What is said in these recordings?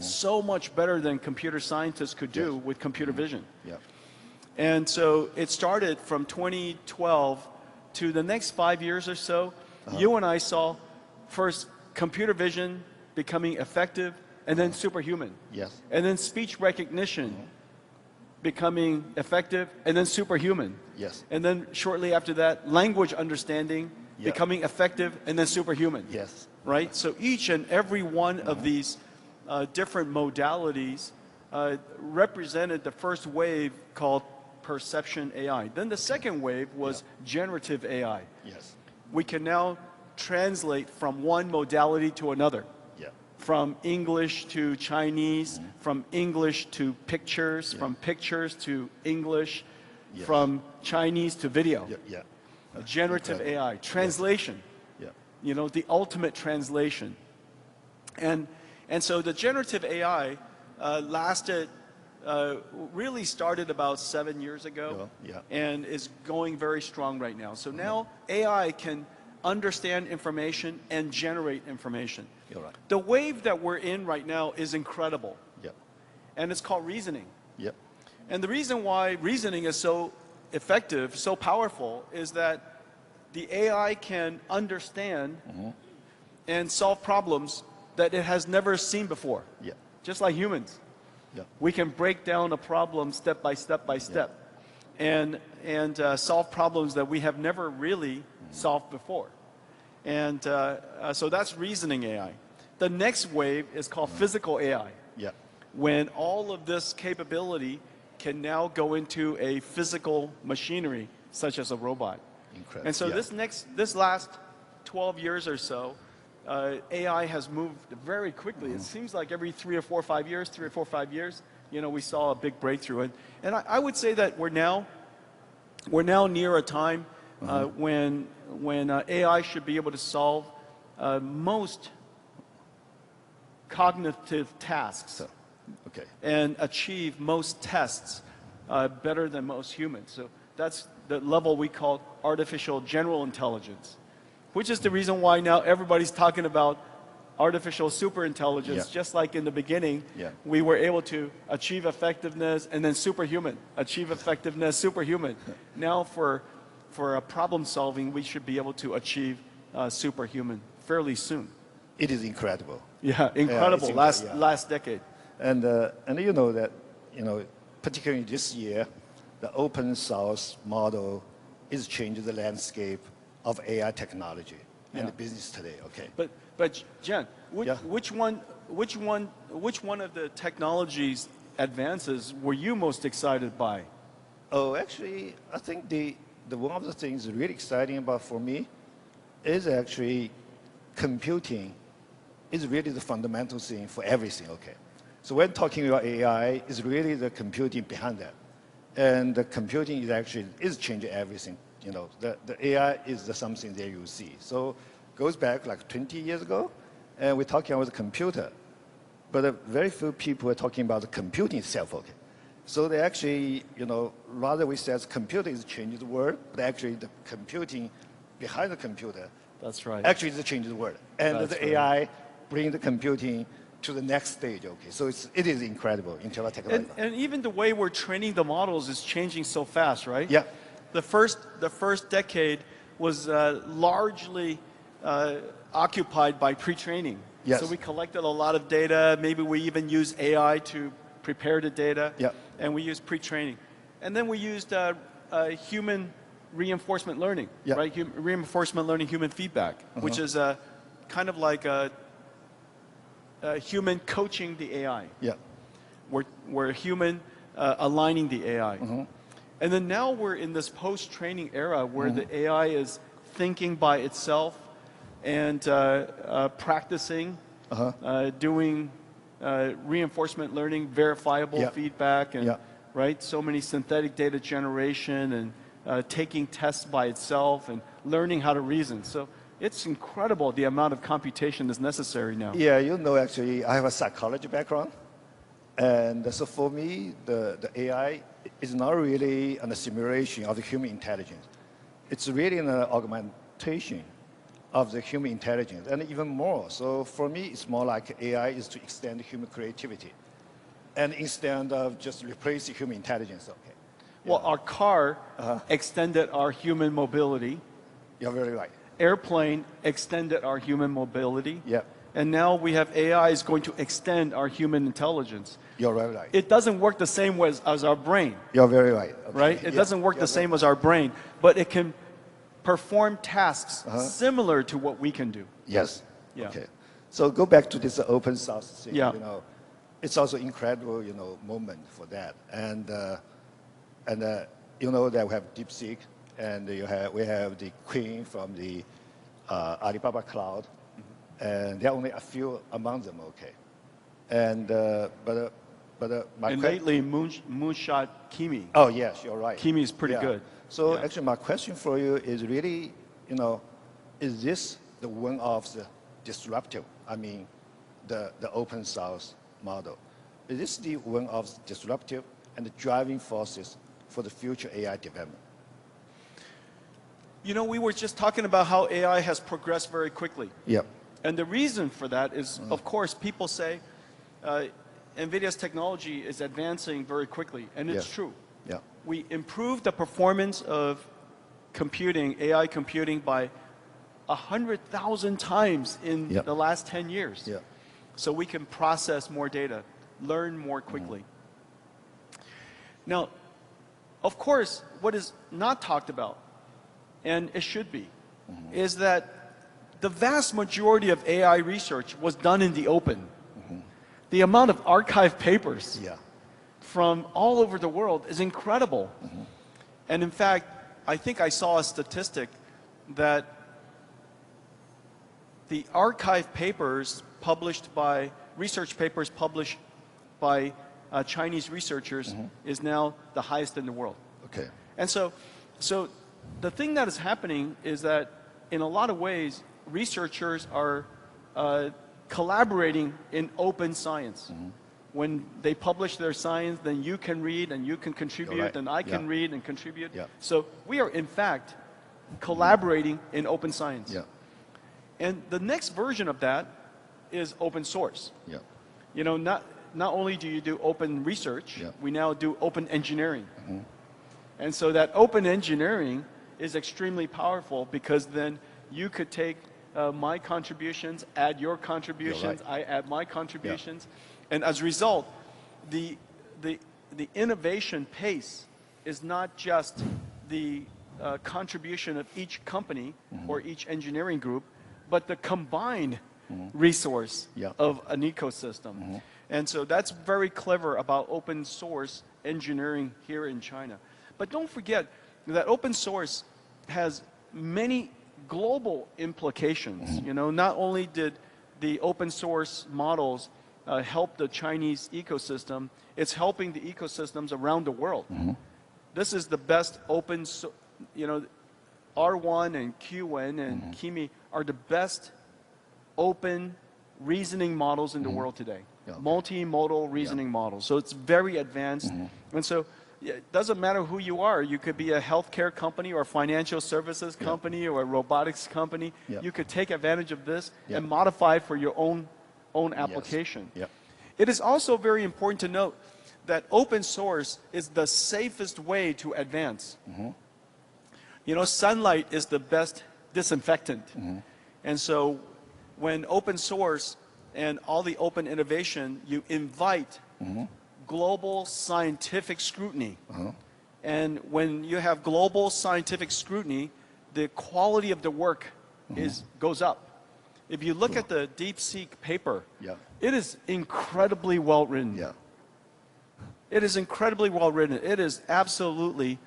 so much better than computer scientists could do with computer vision. Yeah. And so it started from 2012 to the next 5 years or so. You and I saw first computer vision becoming effective, and then superhuman. Yes. And then speech recognition becoming effective, and then superhuman. Yes. And then shortly after that, language understanding becoming effective, and then superhuman. Yes. Right? So each and every one of these different modalities represented the first wave called perception AI. Then the second wave was generative AI. Yes. We can now translate from one modality to another. Yeah. From English to Chinese, from English to pictures, from pictures to English, from Chinese to video. Yeah. Generative AI, translation. Yeah. You know, the ultimate translation. And so the generative AI really started about 7 years ago and is going very strong right now. So now AI can understand information and generate information. You're right. The wave that we're in right now is incredible. Yeah. And it's called reasoning. Yeah. And the reason why reasoning is so effective, so powerful, is that the AI can understand and solve problems that it has never seen before. Yeah. Just like humans. Yeah. We can break down a problem step by step by step and solve problems that we have never really solved before. And so that's reasoning AI. The next wave is called physical AI. Yeah. When all of this capability can now go into a physical machinery, such as a robot. Incredible. And so this last 12 years or so, AI has moved very quickly. It seems like every 3 or 4 or 5 years, you know, we saw a big breakthrough. And I would say that we're now near a time when AI should be able to solve most cognitive tasks and achieve most tests better than most humans. So that's the level we call artificial general intelligence, which is the reason why now everybody's talking about artificial superintelligence. Just like in the beginning, we were able to achieve effectiveness and then superhuman, achieve effectiveness, superhuman. Now for problem solving, we should be able to achieve superhuman fairly soon. It is incredible. Yeah, incredible. Last decade. And you know that, particularly this year, the open source model is changing the landscape of AI technology and the business today. Okay. But Jen, which one of the technologies advances were you most excited by? Oh, actually, I think the one of the things really exciting about for me is actually computing is really the fundamental thing for everything. Okay. So when talking about AI, it's really the computing behind that. And the computing is changing everything. The AI is something that you see. So goes back like 20 years ago, and we're talking about the computer. But very few people are talking about the computing itself. Okay. So they actually, rather we say computer is changing the world, but actually the computing behind the computer actually is changing the world. And the AI bring the computing to the next stage. Okay, so it is incredible in terms of technology. And even the way we're training the models is changing so fast, right? Yeah. The first decade was largely occupied by pre-training. Yes. So we collected a lot of data. Maybe we even used AI to prepare the data. Yeah. And we used pre-training, and then we used human reinforcement learning, right? Reinforcement learning, human feedback, which is kind of like a human coaching the AI. Yeah. We're human aligning the AI. And then now we're in this post-training era where the AI is thinking by itself and practicing, doing reinforcement learning, verifiable feedback, and right, so many synthetic data generation and taking tests by itself and learning how to reason. So it's incredible the amount of computation that's necessary now. Yeah, actually, I have a psychology background. And so for me, the AI is not really a simulation of the human intelligence. It's really an augmentation of the human intelligence, and even more. So for me, it's more like AI is to extend human creativity, and instead of just replacing human intelligence. Okay. Well, our car extended our human mobility. You're very right. Airplane extended our human mobility. Yeah. And now we have AI is going to extend our human intelligence. You're very right. It doesn't work the same way as our brain. You're very right. Okay. Right? It doesn't work the same as our brain, but it can perform tasks similar to what we can do. Yes. Yeah. Okay. So go back to this open source thing. Yeah. You know, it's also incredible, you know, moment for that. And you know that we have DeepSeek, and we have the Queen from the Alibaba Cloud, and there are only a few among them. Okay. And And lately, Moonshot Kimi. Oh yes, you're right. Kimi is pretty good. So actually, my question for you is really, you know, is this the one of the disruptive? I mean, the open source model. Is this the one of the disruptive and the driving forces for the future AI development? You know, we were just talking about how AI has progressed very quickly. Yep. And the reason for that is, of course, people say NVIDIA's technology is advancing very quickly, and it's true. Yeah. We improved the performance of computing, AI computing, by 100,000 times in the last 10 years. Yeah. So we can process more data, learn more quickly. Now, of course, what is not talked about, and it should be, is that the vast majority of AI research was done in the open. The amount of archived papers from all over the world is incredible. And in fact, I think I saw a statistic that the archived papers published by, research papers published by Chinese researchers is now the highest in the world. Okay. And so the thing that is happening is that in a lot of ways, researchers are collaborating in open science. When they publish their science, then you can read and you can contribute, and I can read and contribute. So we are, in fact, collaborating in open science. And the next version of that is open source. You know, not only do you do open research, we now do open engineering. And so that open engineering is extremely powerful, because then you could take my contributions, add your contributions, I add my contributions, and as a result, the innovation pace is not just the contribution of each company or each engineering group, but the combined resource of an ecosystem. And so that's very clever about open source engineering here in China. But don't forget that open source has many global implications. You know, not only did the open source models help the Chinese ecosystem, it's helping the ecosystems around the world. This is the best open, you know, R1 and Q1 and Kimi are the best open reasoning models in the world today. Multimodal reasoning models. So it's very advanced. And so it doesn't matter who you are. You could be a healthcare company or a financial services company or a robotics company. You could take advantage of this and modify for your own application. It is also very important to note that open source is the safest way to advance. You know, sunlight is the best disinfectant. And so when open source and all the open innovation, you invite global scientific scrutiny. And when you have global scientific scrutiny, the quality of the work goes up. If you look at the DeepSeek paper, it is incredibly well written. It is incredibly well written. It is absolutely,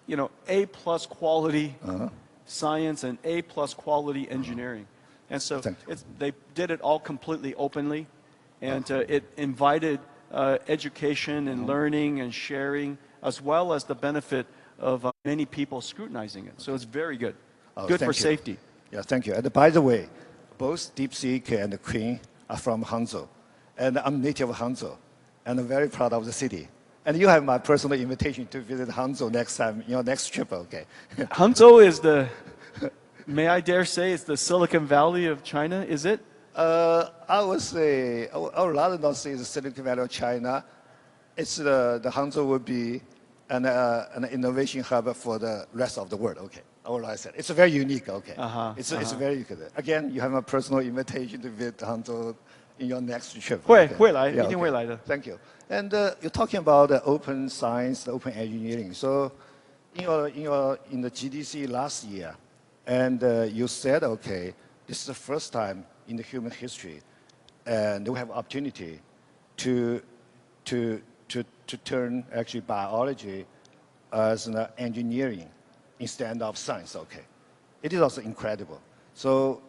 you know, A+ quality science and A+ quality engineering. And so they did it all completely openly, and it invited education and learning and sharing, as well as the benefit of many people scrutinizing it. So it's very good. Good for safety. Thank you. And by the way, both DeepSeek and the Queen are from Hangzhou, and I'm native of Hangzhou, and I'm very proud of the city. And you have my personal invitation to visit Hangzhou next time, your next trip, okay? Hangzhou is the may I dare say it's the Silicon Valley of China, is it? I would say, I would rather not say the Silicon Valley of China. It's the Hangzhou would be an innovation hub for the rest of the world, okay. All I said. It's very unique, okay. It's very unique. Again, you have a personal invitation to visit Hangzhou in your next trip. 会来，一定会来的。 Thank you. And you're talking about the open science, the open engineering. So in the GDC last year, and you said, okay, this is the first time in the human history, and we have opportunity to turn actually biology as an engineering instead of science. Okay, it is also incredible. So,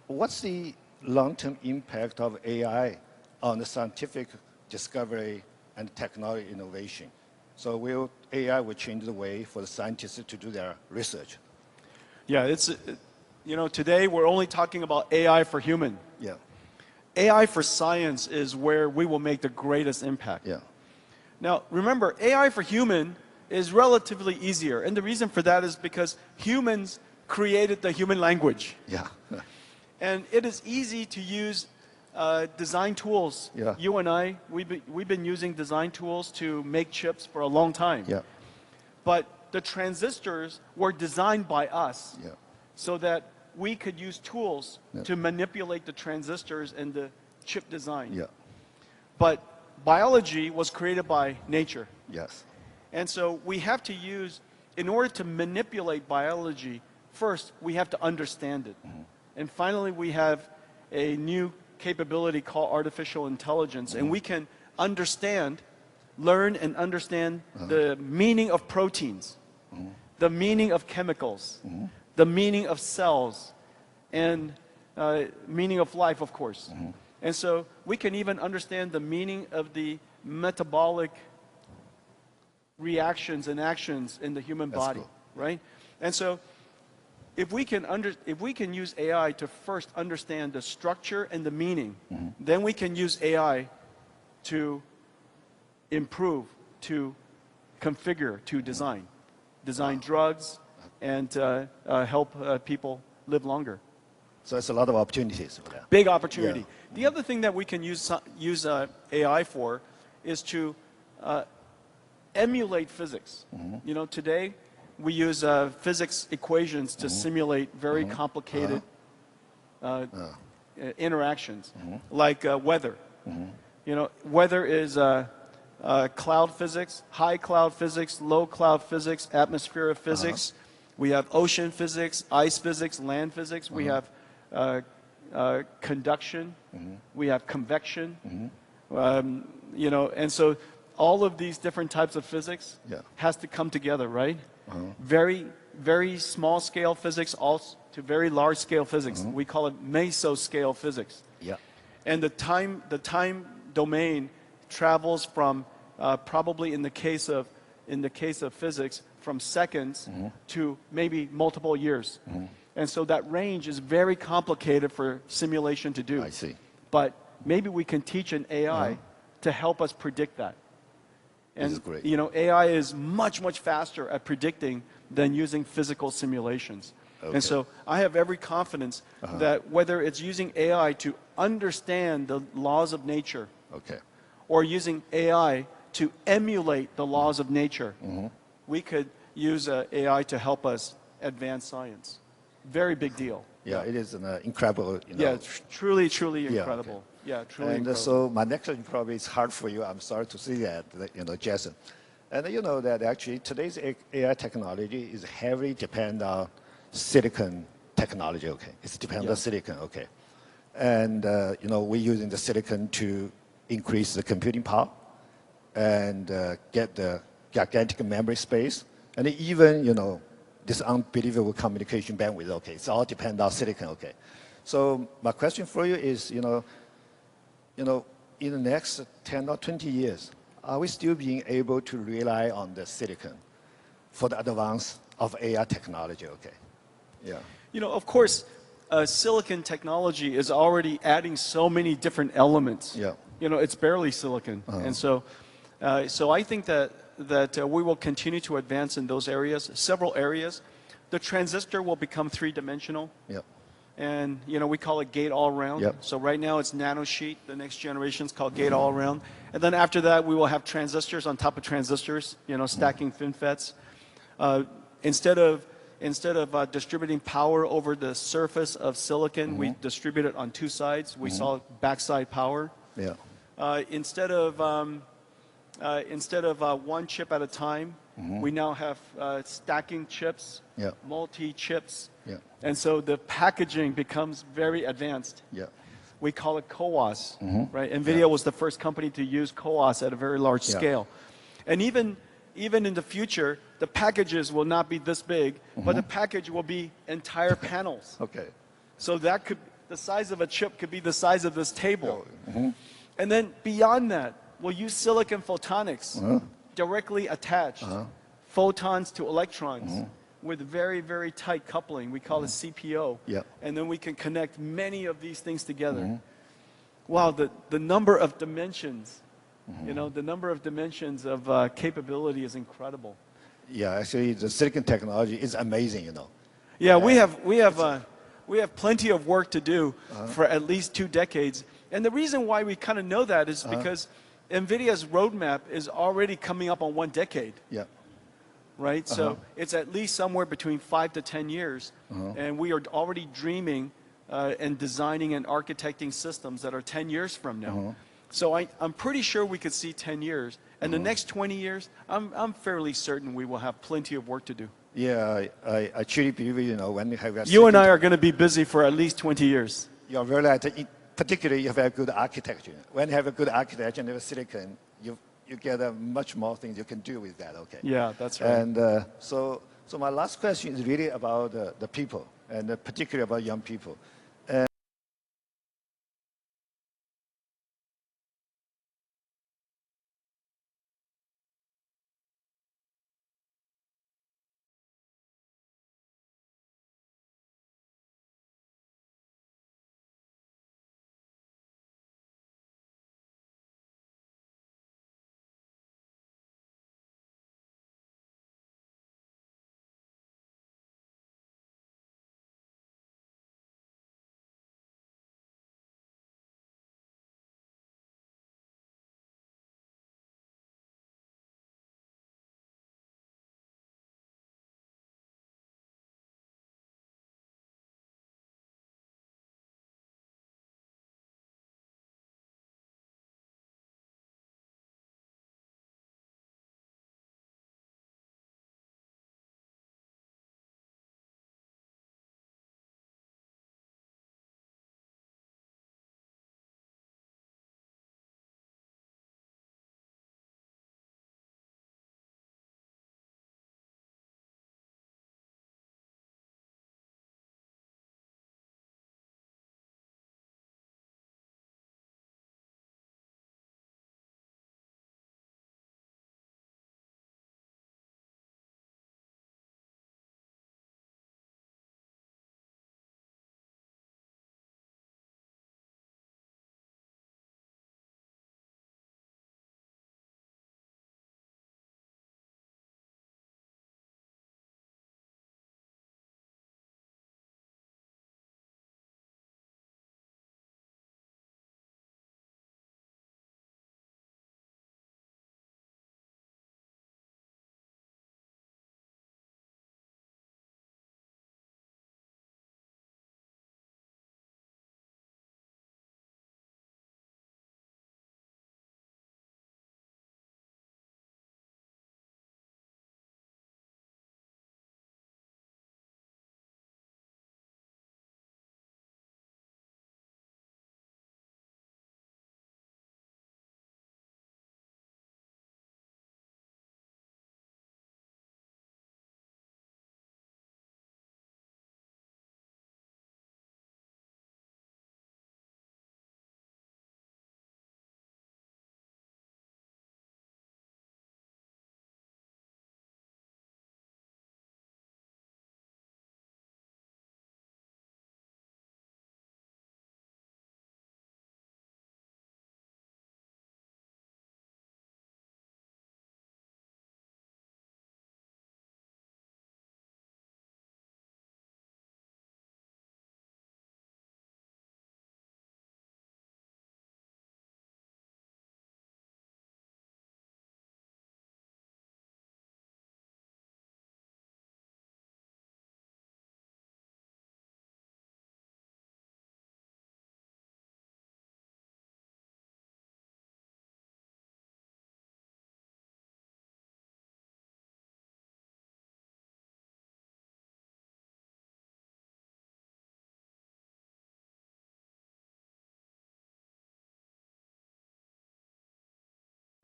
what's the long-term impact of AI on the scientific discovery and technology innovation? So, AI will change the way for the scientists to do their research? Yeah, it's, you know, today we're only talking about AI for human. Yeah. AI for science is where we will make the greatest impact. Yeah. Now, remember, AI for human is relatively easier. And the reason for that is because humans created the human language. Yeah. And it is easy to use design tools. Yeah. You and I, we've been using design tools to make chips for a long time. Yeah. But the transistors were designed by us. Yeah. So that we could use tools to manipulate the transistors and the chip design. Yeah. But biology was created by nature. Yes. And so we have to use, in order to manipulate biology, first we have to understand it. And finally we have a new capability called artificial intelligence. And we can understand, learn and understand the meaning of proteins, the meaning of chemicals, the meaning of cells, and meaning of life, of course. And so we can even understand the meaning of the metabolic reactions and actions in the human body, right? And so if we can use AI to first understand the structure and the meaning, then we can use AI to improve, to configure, to design drugs, and help people live longer. So it's a lot of opportunities for that. Big opportunity. Yeah. The other thing that we can use AI for is to emulate physics. You know, today we use physics equations to simulate very complicated interactions, like weather. You know, weather is cloud physics, high cloud physics, low cloud physics, atmospheric physics. We have ocean physics, ice physics, land physics. We have conduction. We have convection. You know, and so all of these different types of physics has to come together, right? Very, very small scale physics also to very large scale physics. We call it mesoscale physics. Yeah. And the time domain travels from probably in the case of physics from seconds to maybe multiple years. And so that range is very complicated for simulation to do. I see. But maybe we can teach an AI to help us predict that. And this is great. You know, AI is much, much faster at predicting than using physical simulations. Okay. And so I have every confidence that whether it's using AI to understand the laws of nature, or using AI to emulate the laws of nature, we could use AI to help us advance science. Very big deal. Yeah, it is an incredible. Truly, truly incredible. Yeah, truly incredible. So my next question probably is hard for you. I'm sorry to see that, you know, Jason. And you know that actually today's AI technology is heavily dependent on silicon technology. Okay, it's dependent on silicon. Okay, and you know, we're using the silicon to increase the computing power and get the gigantic memory space, and even, you know, this unbelievable communication bandwidth. Okay, it's all dependent on silicon. Okay, so my question for you is, you know, in the next 10 or 20 years, are we still being able to rely on the silicon for the advance of AI technology? Okay, yeah. You know, of course, silicon technology is already adding so many different elements. Yeah. You know, it's barely silicon, and so I think that we will continue to advance in those areas, several areas. the transistor will become three-dimensional. Yep. And we call it gate-all-around. Yep. So right now it's nanosheet. The next generation is called gate-all-around. And then after that, we will have transistors on top of transistors, stacking FinFETs. Instead of distributing power over the surface of silicon, we distribute it on two sides. We saw backside power. Yeah. Instead of one chip at a time, we now have stacking chips, multi-chips. Yeah. And so the packaging becomes very advanced. Yeah. We call it CoWoS, right? NVIDIA was the first company to use CoWoS at a very large scale. And even in the future, the packages will not be this big, but the package will be entire panels. Okay. So the size of a chip could be the size of this table. And then beyond that, we'll use silicon photonics, directly attach photons to electrons with very, very tight coupling. We call it CPO. Yep. And then we can connect many of these things together. Wow, the number of dimensions, the number of dimensions of capability is incredible. Yeah, actually, the silicon technology is amazing, Yeah, we have plenty of work to do for at least 2 decades. And the reason why we kind of know that is because NVIDIA's roadmap is already coming up on 1 decade. Yeah. Right? So it's at least somewhere between 5 to 10 years. And we are already dreaming and designing and architecting systems that are 10 years from now. So I'm pretty sure we could see 10 years. And the next 20 years, I'm fairly certain we will have plenty of work to do. Yeah, I truly believe, when you have You and I are going to be busy for at least 20 years. You're very right. Particularly, you have a good architecture. When you have a good architecture and you have silicon, you get much more things you can do with that. Okay. Yeah, that's right. And so my last question is really about the people, and particularly about young people.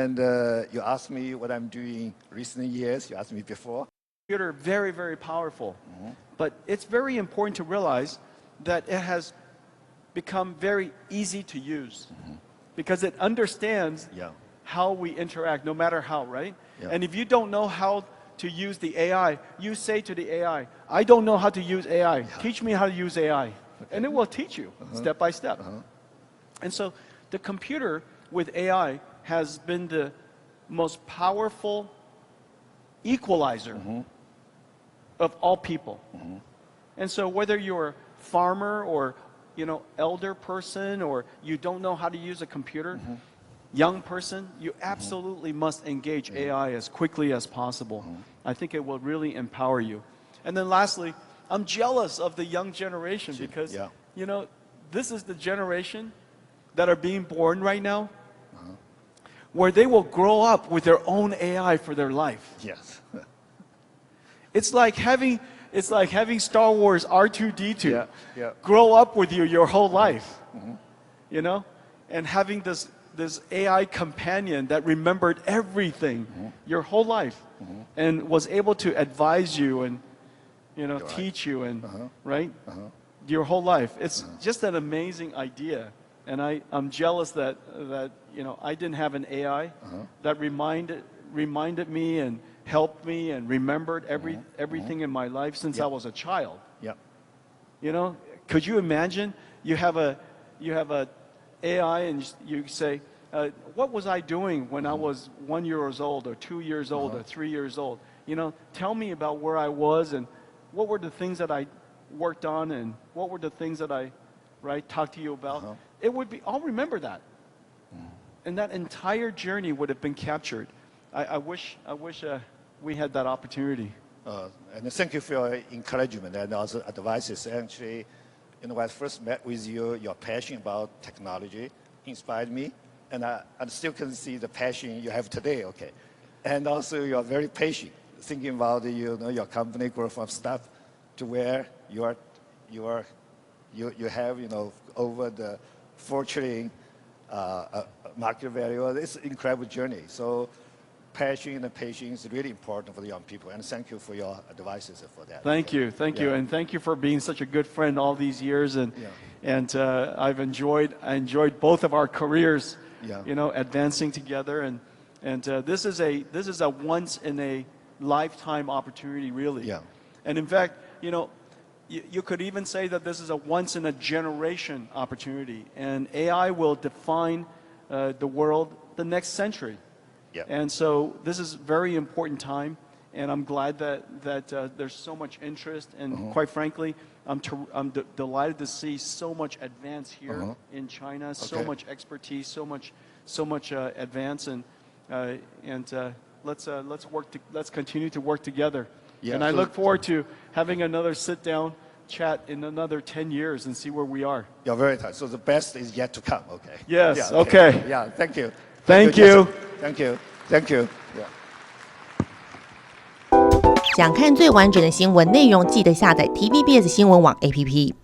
And you asked me what I'm doing recent years. You asked me before. Computer very, very powerful, but it's very important to realize that it has become very easy to use because it understands how we interact, no matter how, right? Yeah. And if you don't know how to use the AI, you say to the AI, I don't know how to use AI. Teach me how to use AI. Okay. And it will teach you step by step. And so the computer with AI has been the most powerful equalizer of all people. And so whether you're a farmer or elder person or you don't know how to use a computer, young person, you absolutely must engage AI as quickly as possible. I think it will really empower you. And then lastly, I'm jealous of the young generation because, this is the generation that are being born right now where they will grow up with their own AI for their life. Yes. It's like having Star Wars R2-D2 grow up with you your whole life, and having this AI companion that remembered everything your whole life and was able to advise you and teach you and your whole life. It's just an amazing idea, and I'm jealous that I didn't have an AI that reminded me and helped me and remembered everything in my life since I was a child. Could you imagine you have a AI and you say, what was I doing when I was 1 year old or 2 years old or 3 years old? Tell me about where I was and what were the things that I worked on and what were the things that I talked to you about. It would be, I'll remember that. And that entire journey would have been captured. I wish we had that opportunity. And thank you for your encouragement and also advices. Actually, when I first met with you, your passion about technology inspired me, and I still can see the passion you have today. Okay, and also you are very patient, thinking about your company grow from stuff to where you have over the fortune market value. It's an incredible journey. So passion and patience is really important for the young people, and thank you for your advices for that. Thank you, and thank you for being such a good friend all these years, and I've enjoyed both of our careers, advancing together, and this is a once in a lifetime opportunity, really. And in fact, you could even say that this is a once in a generation opportunity, and AI will define the world the next century. And so this is a very important time, and I'm glad that there's so much interest, and quite frankly, I'm delighted to see so much advance here in China, so much expertise, so much advance, and let's continue to work together. And I look forward to having another sit-down chat in another 10 years and see where we are. You're very tight. So the best is yet to come. Okay. Yes. Okay. Yeah. Thank you. Thank you. Thank you. Thank you. Yeah. 想看最完整的新闻内容，记得下载 TVBS 新闻网 APP。